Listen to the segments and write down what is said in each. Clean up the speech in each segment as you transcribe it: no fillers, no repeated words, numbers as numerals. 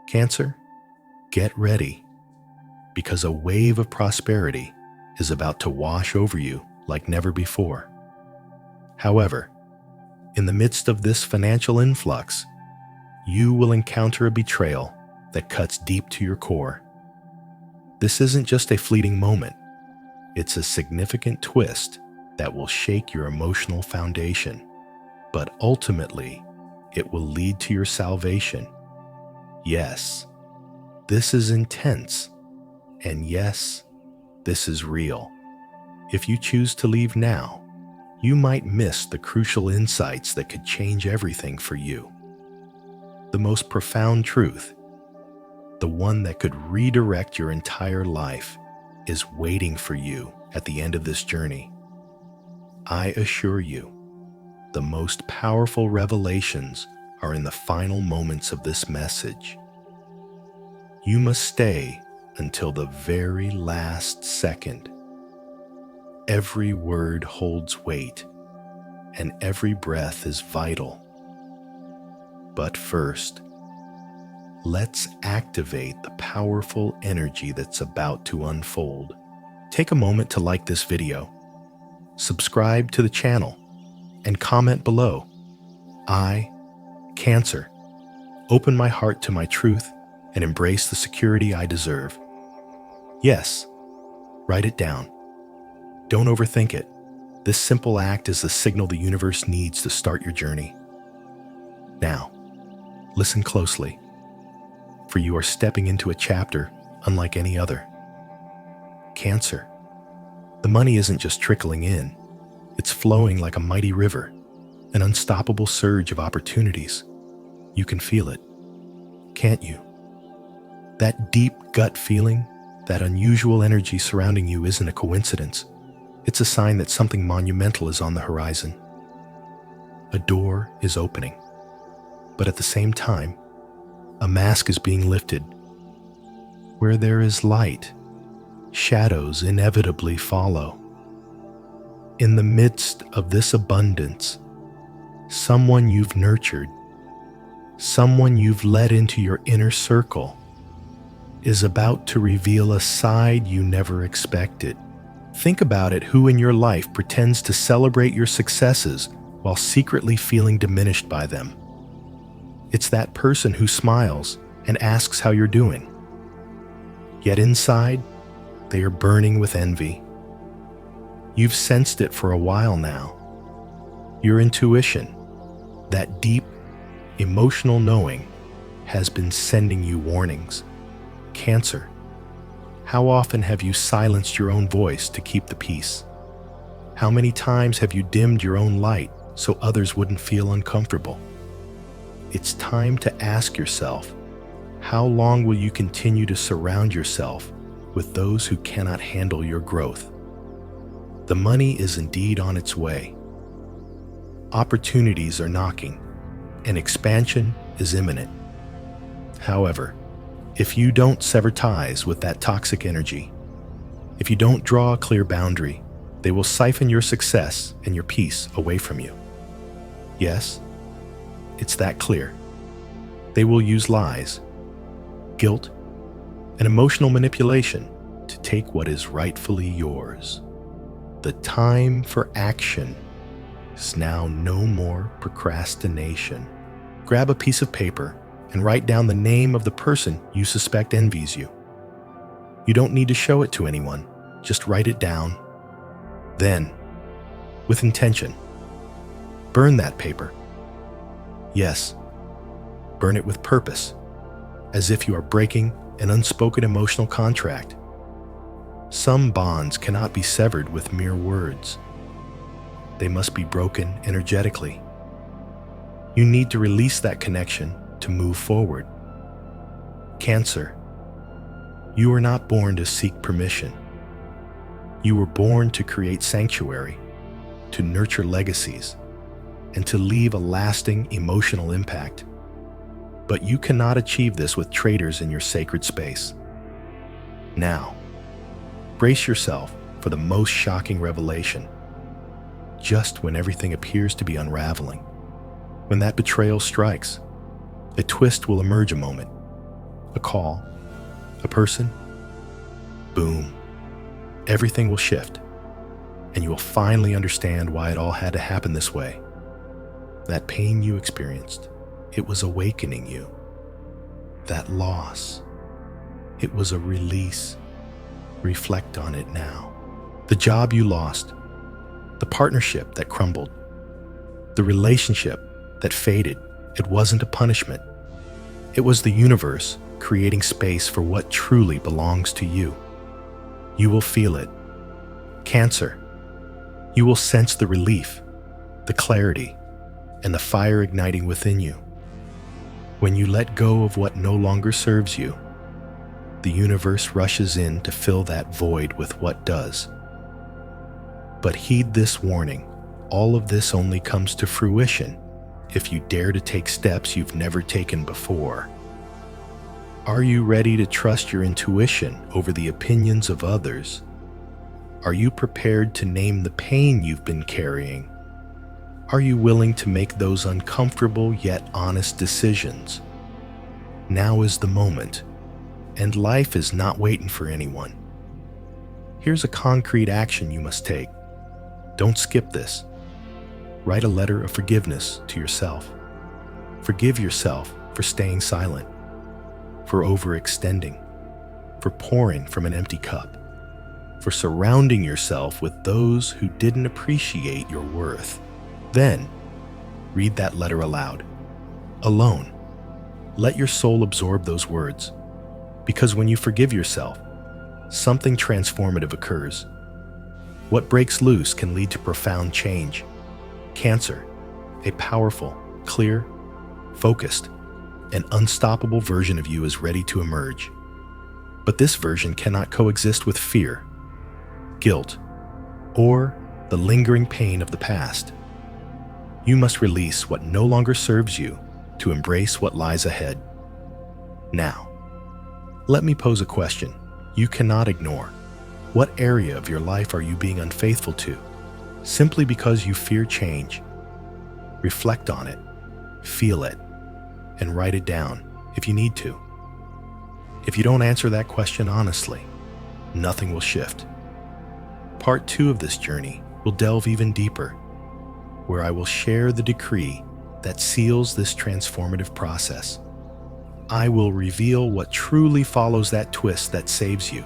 Cancer, get ready, because a wave of prosperity is about to wash over you like never before. However, in the midst of this financial influx, you will encounter a betrayal that cuts deep to your core. This isn't just a fleeting moment. It's a significant twist that will shake your emotional foundation, but ultimately, it will lead to your salvation. Yes, this is intense, and yes, this is real. If you choose to leave now, you might miss the crucial insights that could change everything for you. The most profound truth, the one that could redirect your entire life, is waiting for you at the end of this journey. I assure you, the most powerful revelations are in the final moments of this message. You must stay until the very last second. Every word holds weight, and every breath is vital. But first, let's activate the powerful energy that's about to unfold. Take a moment to like this video, subscribe to the channel, and comment below. I, Cancer, open my heart to my truth and embrace the security I deserve. Yes, write it down. Don't overthink it. This simple act is the signal the universe needs to start your journey. Now, listen closely, for you are stepping into a chapter unlike any other. Cancer. The money isn't just trickling in. It's flowing like a mighty river, an unstoppable surge of opportunities. You can feel it, can't you? That deep gut feeling, that unusual energy surrounding you isn't a coincidence. It's a sign that something monumental is on the horizon. A door is opening, but at the same time, a mask is being lifted. Where there is light, shadows inevitably follow. In the midst of this abundance, someone you've nurtured, someone you've let into your inner circle, is about to reveal a side you never expected. Think about it. Who in your life pretends to celebrate your successes while secretly feeling diminished by them? It's that person who smiles and asks how you're doing. Yet inside, they are burning with envy. You've sensed it for a while now. Your intuition, that deep, emotional knowing, has been sending you warnings. Cancer. How often have you silenced your own voice to keep the peace? How many times have you dimmed your own light so others wouldn't feel uncomfortable? It's time to ask yourself, how long will you continue to surround yourself with those who cannot handle your growth? The money is indeed on its way. Opportunities are knocking, and expansion is imminent. However, if you don't sever ties with that toxic energy, if you don't draw a clear boundary, they will siphon your success and your peace away from you. Yes, it's that clear. They will use lies, guilt, and emotional manipulation to take what is rightfully yours. The time for action is now. No more procrastination. Grab a piece of paper and write down the name of the person you suspect envies you. You don't need to show it to anyone, just write it down. Then, with intention, burn that paper. Yes, burn it with purpose, as if you are breaking an unspoken emotional contract. Some bonds cannot be severed with mere words. They must be broken energetically. You need to release that connection to move forward. Cancer. You were not born to seek permission. You were born to create sanctuary, to nurture legacies, and to leave a lasting emotional impact. But you cannot achieve this with traitors in your sacred space. Now, brace yourself for the most shocking revelation. Just when everything appears to be unraveling, when that betrayal strikes, a twist will emerge. A moment, a call, a person, boom, everything will shift, and you will finally understand why it all had to happen this way. That pain you experienced, it was awakening you. That loss, it was a release. Reflect on it now. The job you lost, the partnership that crumbled, the relationship that faded, it wasn't a punishment. It was the universe creating space for what truly belongs to you. You will feel it. Cancer, you will sense the relief, the clarity, and the fire igniting within you. When you let go of what no longer serves you, the universe rushes in to fill that void with what does. But heed this warning, all of this only comes to fruition if you dare to take steps you've never taken before. Are you ready to trust your intuition over the opinions of others? Are you prepared to name the pain you've been carrying? Are you willing to make those uncomfortable yet honest decisions? Now is the moment, and life is not waiting for anyone. Here's a concrete action you must take. Don't skip this. Write a letter of forgiveness to yourself. Forgive yourself for staying silent, for overextending, for pouring from an empty cup, for surrounding yourself with those who didn't appreciate your worth. Then, read that letter aloud, alone. Let your soul absorb those words, because when you forgive yourself, something transformative occurs. What breaks loose can lead to profound change. Cancer, a powerful, clear, focused, and unstoppable version of you is ready to emerge. But this version cannot coexist with fear, guilt, or the lingering pain of the past. You must release what no longer serves you to embrace what lies ahead. Now, let me pose a question you cannot ignore. What area of your life are you being unfaithful to, simply because you fear change? Reflect on it, feel it, and write it down if you need to. If you don't answer that question honestly, nothing will shift. Part 2 of this journey will delve even deeper, where I will share the decree that seals this transformative process. I will reveal what truly follows that twist that saves you.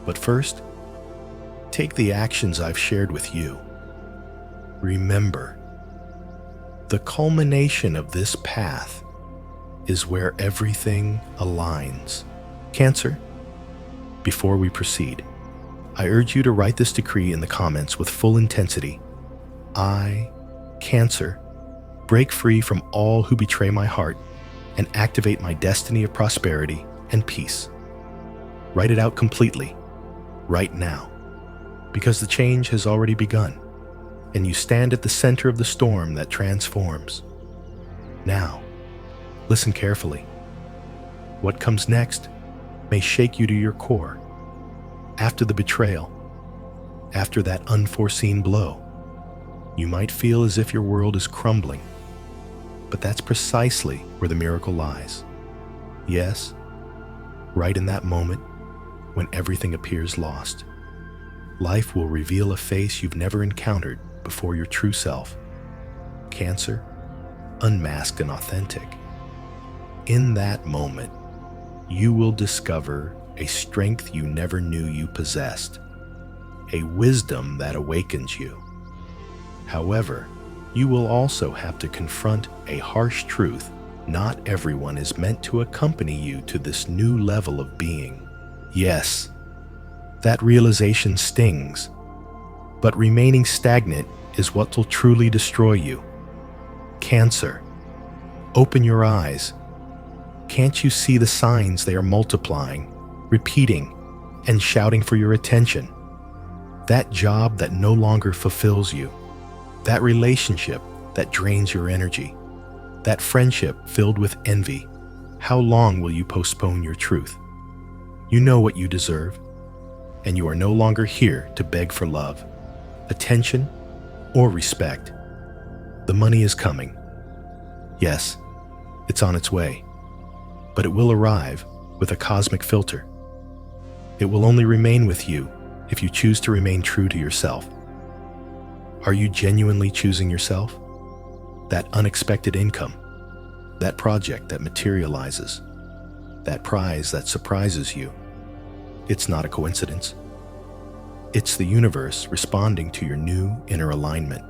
But first, take the actions I've shared with you. Remember, the culmination of this path is where everything aligns. Cancer, before we proceed, I urge you to write this decree in the comments with full intensity. I, Cancer, break free from all who betray my heart and activate my destiny of prosperity and peace. Write it out completely, right now, because the change has already begun, and you stand at the center of the storm that transforms. Now, listen carefully. What comes next may shake you to your core. After the betrayal, after that unforeseen blow, you might feel as if your world is crumbling, but that's precisely where the miracle lies. Yes, right in that moment when everything appears lost, life will reveal a face you've never encountered before your true self. Cancer, unmasked and authentic. In that moment, you will discover a strength you never knew you possessed, a wisdom that awakens you. However, you will also have to confront a harsh truth. Not everyone is meant to accompany you to this new level of being. Yes, that realization stings, but remaining stagnant is what will truly destroy you. Cancer, open your eyes. Can't you see the signs they are multiplying, repeating, and shouting for your attention? That job that no longer fulfills you, that relationship that drains your energy, that friendship filled with envy, how long will you postpone your truth? You know what you deserve, and you are no longer here to beg for love, attention, or respect. The money is coming. Yes, it's on its way. but it will arrive with a cosmic filter. It will only remain with you if you choose to remain true to yourself. Are you genuinely choosing yourself? That unexpected income, that project that materializes, that prize that surprises you. It's not a coincidence. It's the universe responding to your new inner alignment,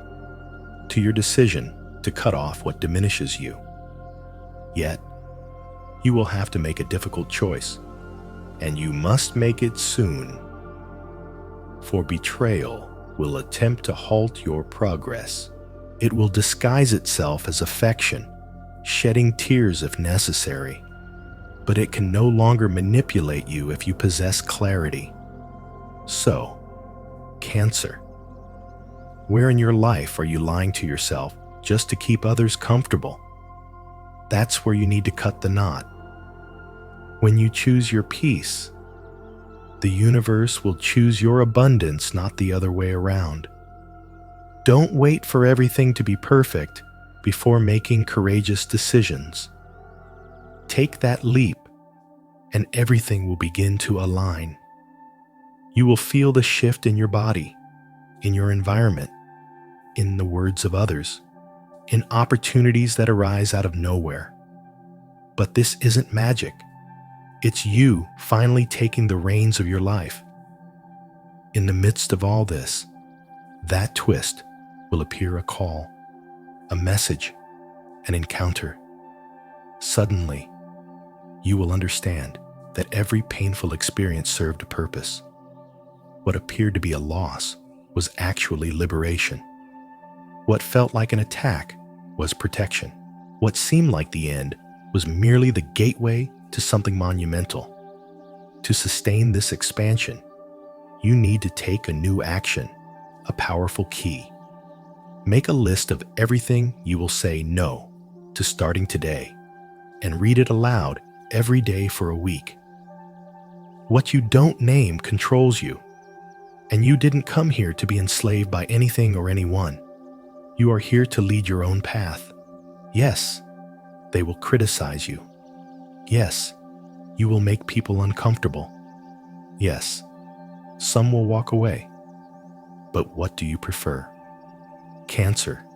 to your decision to cut off what diminishes you. Yet, you will have to make a difficult choice, and you must make it soon. For betrayal will attempt to halt your progress. It will disguise itself as affection, shedding tears if necessary. But it can no longer manipulate you if you possess clarity. So, Cancer, where in your life are you lying to yourself just to keep others comfortable? That's where you need to cut the knot. When you choose your peace, the universe will choose your abundance, not the other way around. Don't wait for everything to be perfect before making courageous decisions. Take that leap, and everything will begin to align. You will feel the shift in your body, in your environment, in the words of others, in opportunities that arise out of nowhere. But this isn't magic. It's you finally taking the reins of your life. In the midst of all this, that twist will appear a call, a message, an encounter. Suddenly, you will understand that every painful experience served a purpose. What appeared to be a loss was actually liberation. What felt like an attack was protection. What seemed like the end was merely the gateway to something monumental. To sustain this expansion, you need to take a new action, a powerful key. Make a list of everything you will say no to starting today, and read it aloud every day for a week. What you don't name controls you. And you didn't come here to be enslaved by anything or anyone. You are here to lead your own path. Yes, they will criticize you. Yes, you will make people uncomfortable. Yes, some will walk away. But what do you prefer? Cancer.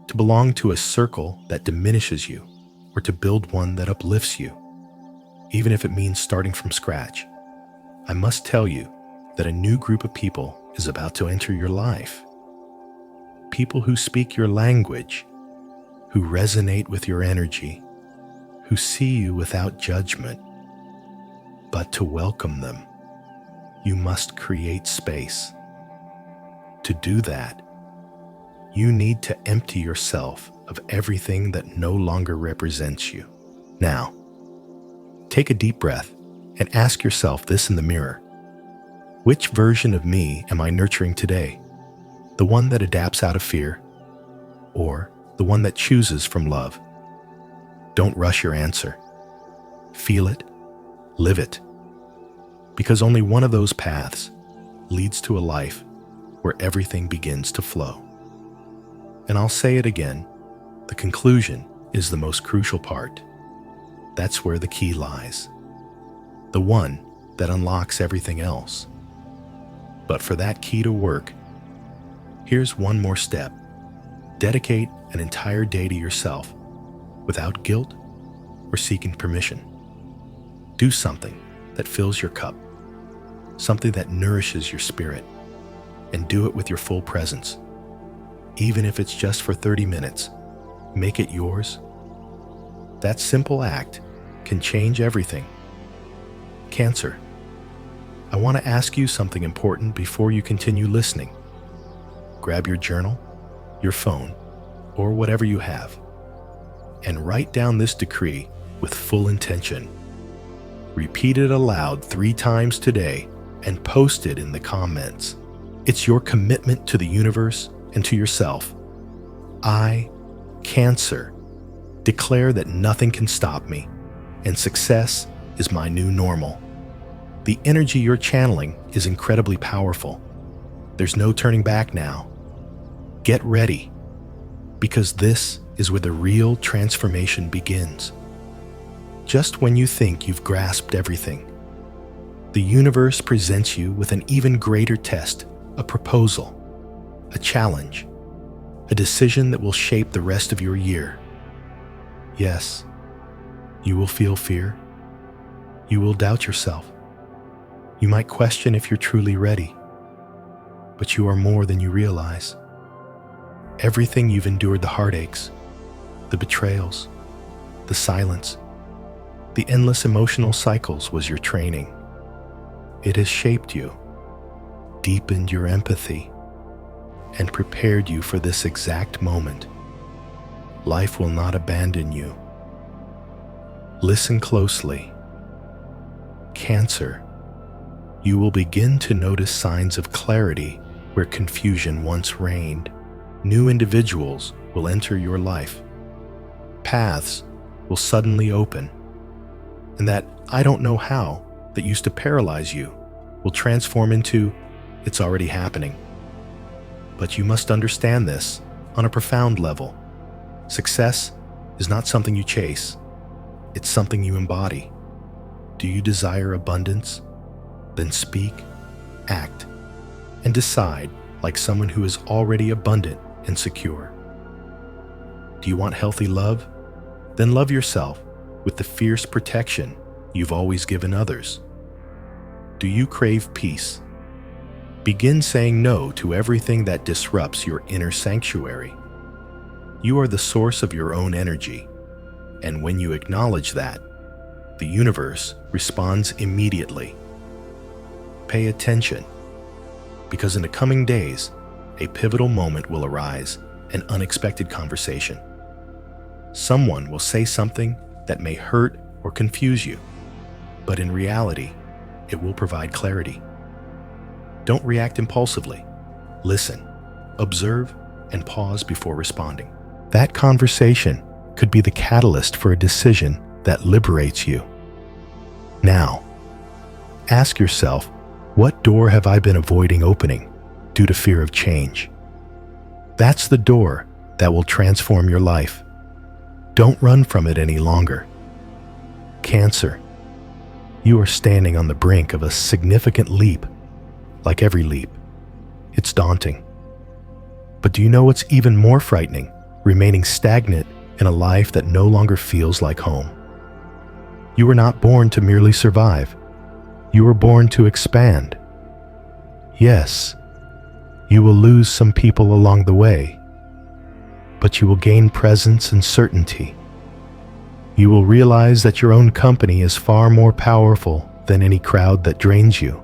To belong to a circle that diminishes you, or to build one that uplifts you, even if it means starting from scratch. I must tell you that a new group of people is about to enter your life. People who speak your language, who resonate with your energy, who see you without judgment. But to welcome them, you must create space. To do that, you need to empty yourself of everything that no longer represents you. Now, take a deep breath and ask yourself this in the mirror. Which version of me am I nurturing today? The one that adapts out of fear, or the one that chooses from love? Don't rush your answer. Feel it, live it, because only one of those paths leads to a life where everything begins to flow. And I'll say it again, the conclusion is the most crucial part. That's where the key lies, the one that unlocks everything else. But for that key to work, here's one more step. Dedicate an entire day to yourself without guilt or seeking permission. Do something that fills your cup, something that nourishes your spirit, and do it with your full presence. Even if it's just for 30 minutes, make it yours. That simple act can change everything. Cancer, I want to ask you something important before you continue listening. Grab your journal, your phone, or whatever you have, and write down this decree with full intention. Repeat it aloud 3 times today and post it in the comments. It's your commitment to the universe and to yourself. I, Cancer, declare that nothing can stop me, and success is my new normal. The energy you're channeling is incredibly powerful. There's no turning back now. Get ready, because this is where the real transformation begins. Just when you think you've grasped everything, the universe presents you with an even greater test, a proposal, a challenge, a decision that will shape the rest of your year. Yes, you will feel fear. You will doubt yourself. You might question if you're truly ready, but you are more than you realize. Everything you've endured, the heartaches, the betrayals, the silence, the endless emotional cycles, was your training. It has shaped you, deepened your empathy, and prepared you for this exact moment. Life will not abandon you. Listen closely. Cancer, you will begin to notice signs of clarity where confusion once reigned. New individuals will enter your life. Paths will suddenly open. And that "I don't know how" that used to paralyze you will transform into "it's already happening." But you must understand this on a profound level. Success is not something you chase. It's something you embody. Do you desire abundance? Then speak, act, and decide like someone who is already abundant and secure. Do you want healthy love? Then love yourself with the fierce protection you've always given others. Do you crave peace? Begin saying no to everything that disrupts your inner sanctuary. You are the source of your own energy, and when you acknowledge that, the universe responds immediately. Pay attention, because in the coming days, a pivotal moment will arise, an unexpected conversation. Someone will say something that may hurt or confuse you, but in reality, it will provide clarity. Don't react impulsively. Listen, observe, and pause before responding. That conversation could be the catalyst for a decision that liberates you. Now, ask yourself, what door have I been avoiding opening due to fear of change? That's the door that will transform your life. Don't run from it any longer. Cancer, you are standing on the brink of a significant leap. Like every leap, it's daunting. But do you know what's even more frightening? Remaining stagnant in a life that no longer feels like home. You were not born to merely survive. You were born to expand. Yes, you will lose some people along the way, but you will gain presence and certainty. You will realize that your own company is far more powerful than any crowd that drains you.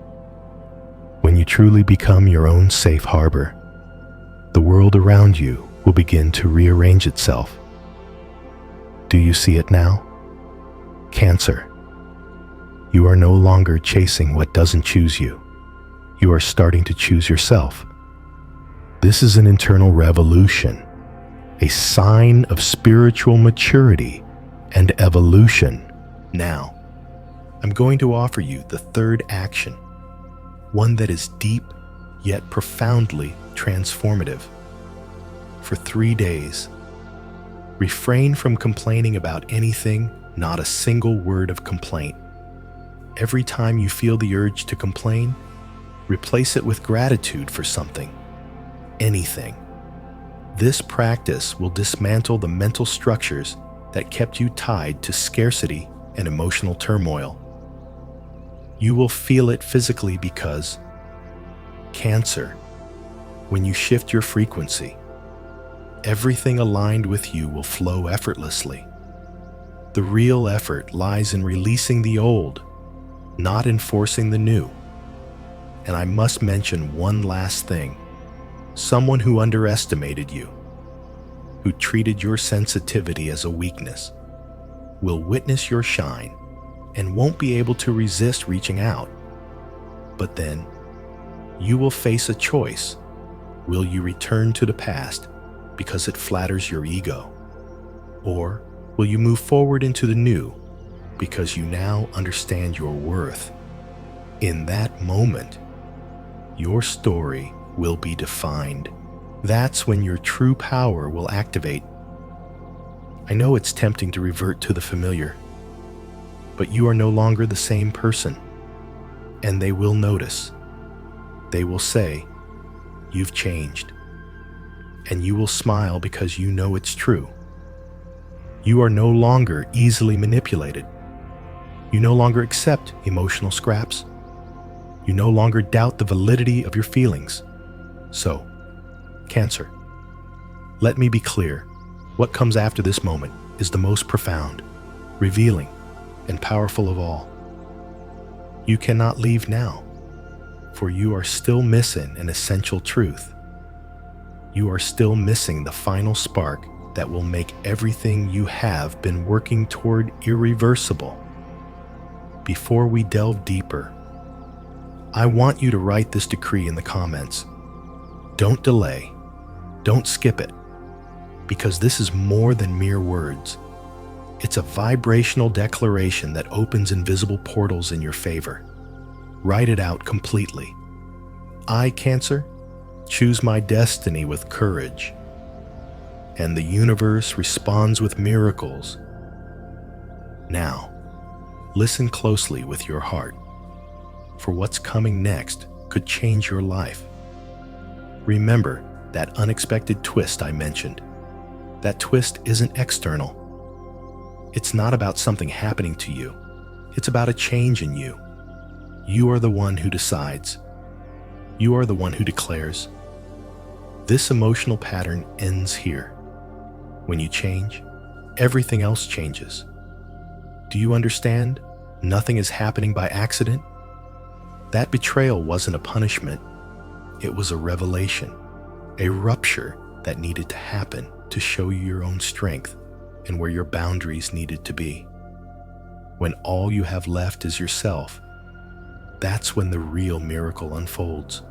When you truly become your own safe harbor, the world around you will begin to rearrange itself. Do you see it now? Cancer, you are no longer chasing what doesn't choose you. You are starting to choose yourself. This is an internal revolution, a sign of spiritual maturity and evolution. Now, I'm going to offer you the third action, one that is deep yet profoundly transformative. For 3 days, refrain from complaining about anything, not a single word of complaint. Every time you feel the urge to complain, replace it with gratitude for something, anything. This practice will dismantle the mental structures that kept you tied to scarcity and emotional turmoil. You will feel it physically because, Cancer, when you shift your frequency, everything aligned with you will flow effortlessly. The real effort lies in releasing the old, not enforcing the new. And I must mention one last thing. Someone who underestimated you, who treated your sensitivity as a weakness, will witness your shine and won't be able to resist reaching out. But then, you will face a choice. Will you return to the past because it flatters your ego? Or will you move forward into the new because you now understand your worth? In that moment, your story will be defined. That's when your true power will activate. I know it's tempting to revert to the familiar, but you are no longer the same person. And they will notice. They will say, "You've changed." And you will smile because you know it's true. You are no longer easily manipulated. You no longer accept emotional scraps. You no longer doubt the validity of your feelings. So, Cancer, let me be clear. What comes after this moment is the most profound, revealing, and powerful of all. You cannot leave now, for you are still missing an essential truth. You are still missing the final spark that will make everything you have been working toward irreversible. Before we delve deeper, I want you to write this decree in the comments. Don't delay. Don't skip it, because this is more than mere words. It's a vibrational declaration that opens invisible portals in your favor. Write it out completely. I, Cancer, choose my destiny with courage, and the universe responds with miracles. Now, listen closely with your heart, for what's coming next could change your life. Remember that unexpected twist I mentioned. That twist isn't external. It's not about something happening to you. It's about a change in you. You are the one who decides. You are the one who declares. This emotional pattern ends here. When you change, everything else changes. Do you understand? Nothing is happening by accident. That betrayal wasn't a punishment. It was a revelation, a rupture that needed to happen to show you your own strength and where your boundaries needed to be. When all you have left is yourself, that's when the real miracle unfolds.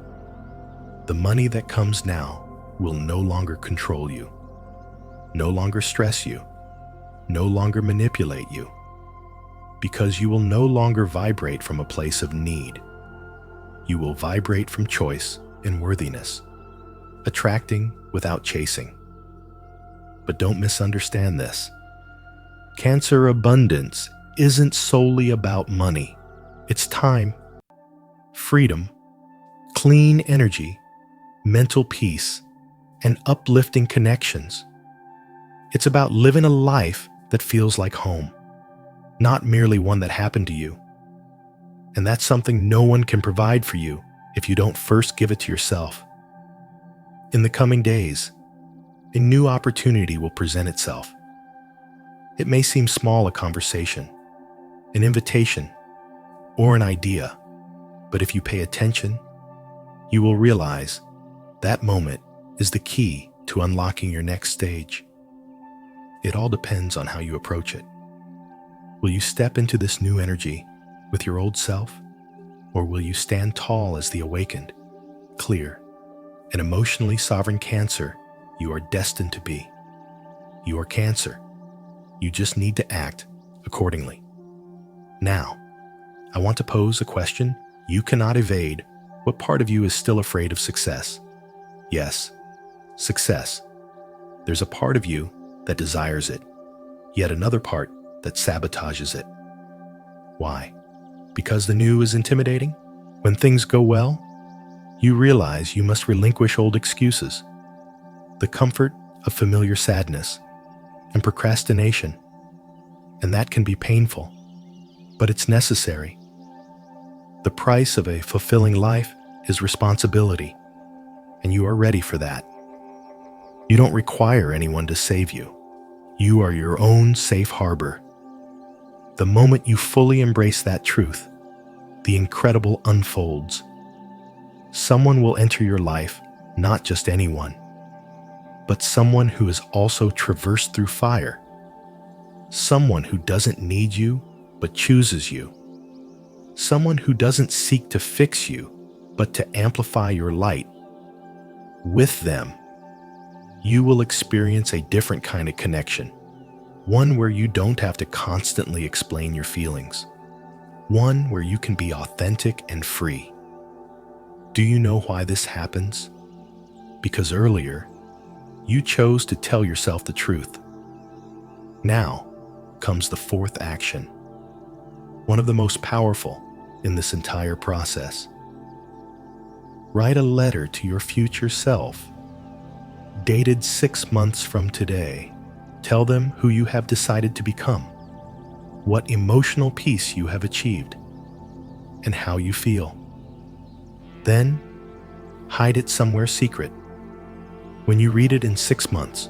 The money that comes now will no longer control you, no longer stress you, no longer manipulate you, because you will no longer vibrate from a place of need. You will vibrate from choice and worthiness, attracting without chasing. But don't misunderstand this. Cancer abundance isn't solely about money. It's time, freedom, clean energy, mental peace, and uplifting connections. It's about living a life that feels like home, not merely one that happened to you. And that's something no one can provide for you if you don't first give it to yourself. In the coming days, a new opportunity will present itself. It may seem small, a conversation, an invitation, or an idea, but if you pay attention, you will realize that moment is the key to unlocking your next stage. It all depends on how you approach it. Will you step into this new energy with your old self, or will you stand tall as the awakened, clear, and emotionally sovereign Cancer you are destined to be? You are Cancer. You just need to act accordingly. Now, I want to pose a question you cannot evade. What part of you is still afraid of success? Yes, success. There's a part of you that desires it, yet another part that sabotages it. Why? Because the new is intimidating? When things go well, you realize you must relinquish old excuses, the comfort of familiar sadness, and procrastination. And that can be painful, but it's necessary. The price of a fulfilling life is responsibility, and you are ready for that. You don't require anyone to save you. You are your own safe harbor. The moment you fully embrace that truth, the incredible unfolds. Someone will enter your life, not just anyone, but someone who has also traversed through fire. Someone who doesn't need you, but chooses you. Someone who doesn't seek to fix you, but to amplify your light. With them, you will experience a different kind of connection. One where you don't have to constantly explain your feelings. One where you can be authentic and free. Do you know why this happens? Because earlier, you chose to tell yourself the truth. Now comes the fourth action. one of the most powerful in this entire process. Write a letter to your future self, dated 6 months from today. Tell them who you have decided to become, what emotional peace you have achieved, and how you feel. Then, hide it somewhere secret. When you read it in 6 months,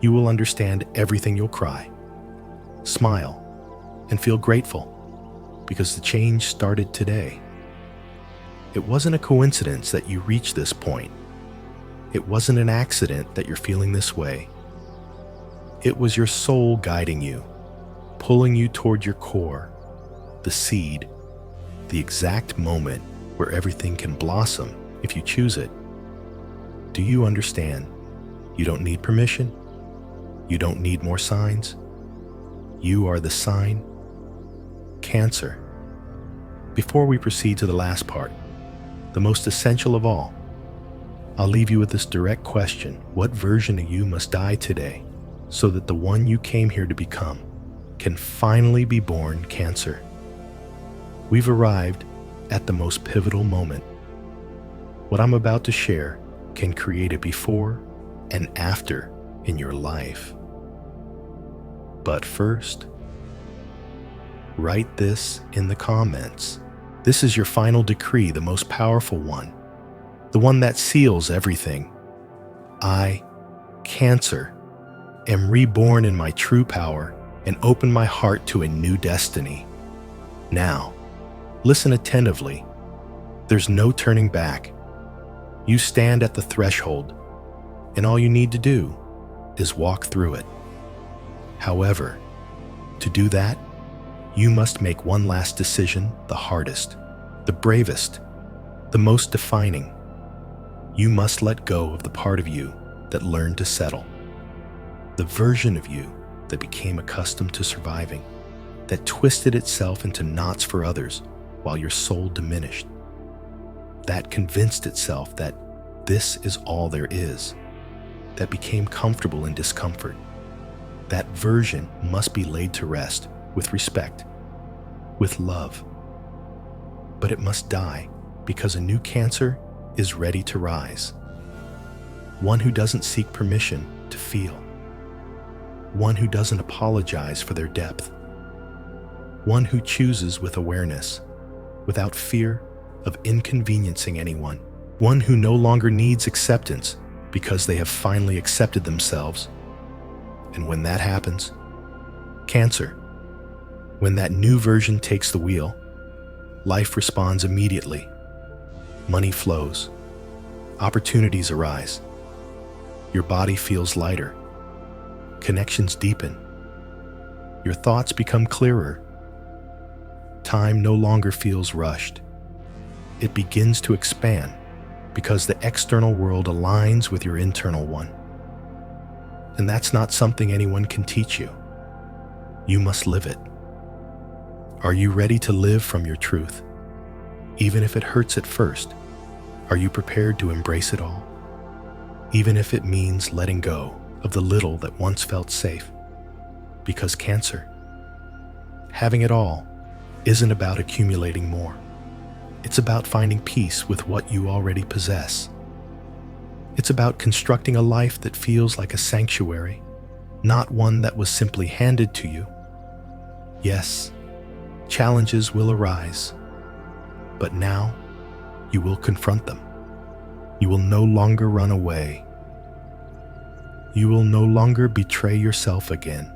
you will understand everything. You'll cry, smile, and feel grateful because the change started today. It wasn't a coincidence that you reached this point. It wasn't an accident that you're feeling this way. It was your soul guiding you, pulling you toward your core, the seed, the exact moment where everything can blossom if you choose it. Do you understand? You don't need permission. You don't need more signs. You are the sign. Cancer. Before we proceed to the last part, the most essential of all, I'll leave you with this direct question. What version of you must die today so that the one you came here to become can finally be born, Cancer? We've arrived at the most pivotal moment. What I'm about to share can create a before and after in your life. But first, write this in the comments. This is your final decree, the most powerful one, the one that seals everything. I, Cancer, am reborn in my true power and open my heart to a new destiny. Now, listen attentively. There's no turning back. You stand at the threshold, and all you need to do is walk through it. However, to do that, you must make one last decision, the hardest, the bravest, the most defining. You must let go of the part of you that learned to settle, the version of you that became accustomed to surviving, that twisted itself into knots for others while your soul diminished, that convinced itself that this is all there is, that became comfortable in discomfort. That version must be laid to rest with respect, with love. But it must die because a new Cancer is ready to rise. One who doesn't seek permission to feel. One who doesn't apologize for their depth. One who chooses with awareness, without fear of inconveniencing anyone. One who no longer needs acceptance because they have finally accepted themselves. And when that happens, Cancer, when that new version takes the wheel, life responds immediately. Money flows. Opportunities arise. Your body feels lighter. Connections deepen. Your thoughts become clearer. Time no longer feels rushed. It begins to expand because the external world aligns with your internal one. And that's not something anyone can teach you. You must live it. Are you ready to live from your truth? Even if it hurts at first, are you prepared to embrace it all? Even if it means letting go of the little that once felt safe? Because Cancer, having it all isn't about accumulating more. It's about finding peace with what you already possess. It's about constructing a life that feels like a sanctuary, not one that was simply handed to you. Yes, challenges will arise, but now you will confront them. You will no longer run away. You will no longer betray yourself again,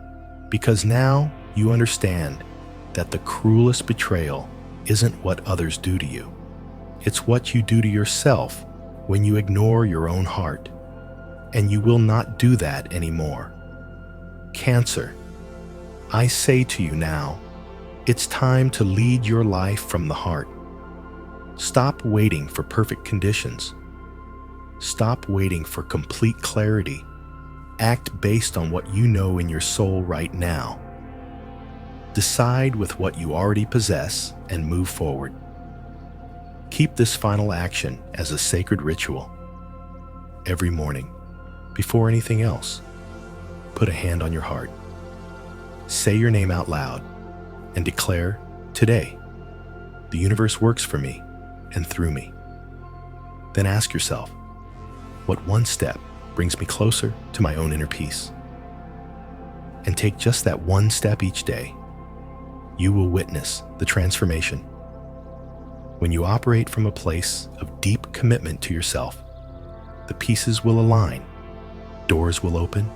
because now you understand that the cruelest betrayal isn't what others do to you. It's what you do to yourself when you ignore your own heart, and you will not do that anymore. Cancer, I say to you now, it's time to lead your life from the heart. Stop waiting for perfect conditions. Stop waiting for complete clarity. Act based on what you know in your soul right now. Decide with what you already possess and move forward. Keep this final action as a sacred ritual. Every morning, before anything else, put a hand on your heart. Say your name out loud and declare Today, the universe works for me and through me. Then ask yourself, what one step brings me closer to my own inner peace? And take just that one step each day. You will witness the transformation. When you operate from a place of deep commitment to yourself, the pieces will align, doors will open,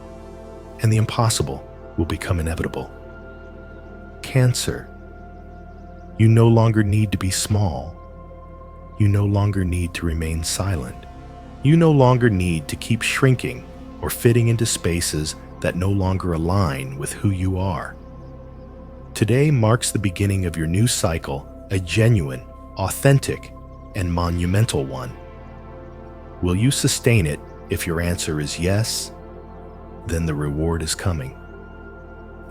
and the impossible will become inevitable. Cancer. You no longer need to be small. You no longer need to remain silent. You no longer need to keep shrinking or fitting into spaces that no longer align with who you are. Today marks the beginning of your new cycle, a genuine, authentic, and monumental one. Will you sustain it? If your answer is yes, then the reward is coming.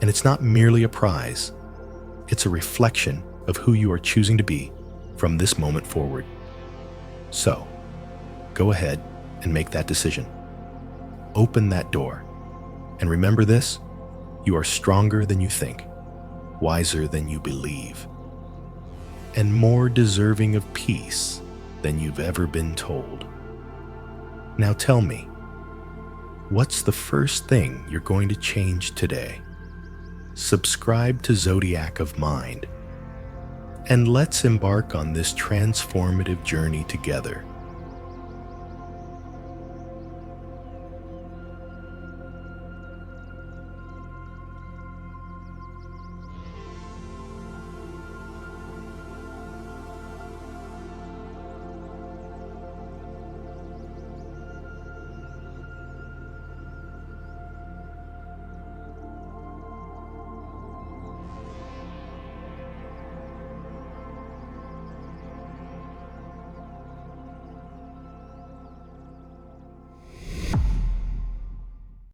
And it's not merely a prize, it's a reflection of who you are choosing to be from this moment forward. So, go ahead and make that decision. Open that door. And remember this, you are stronger than you think, wiser than you believe, and more deserving of peace than you've ever been told. Now tell me, what's the first thing you're going to change today? Subscribe to Zodiac of Mind, and let's embark on this transformative journey together.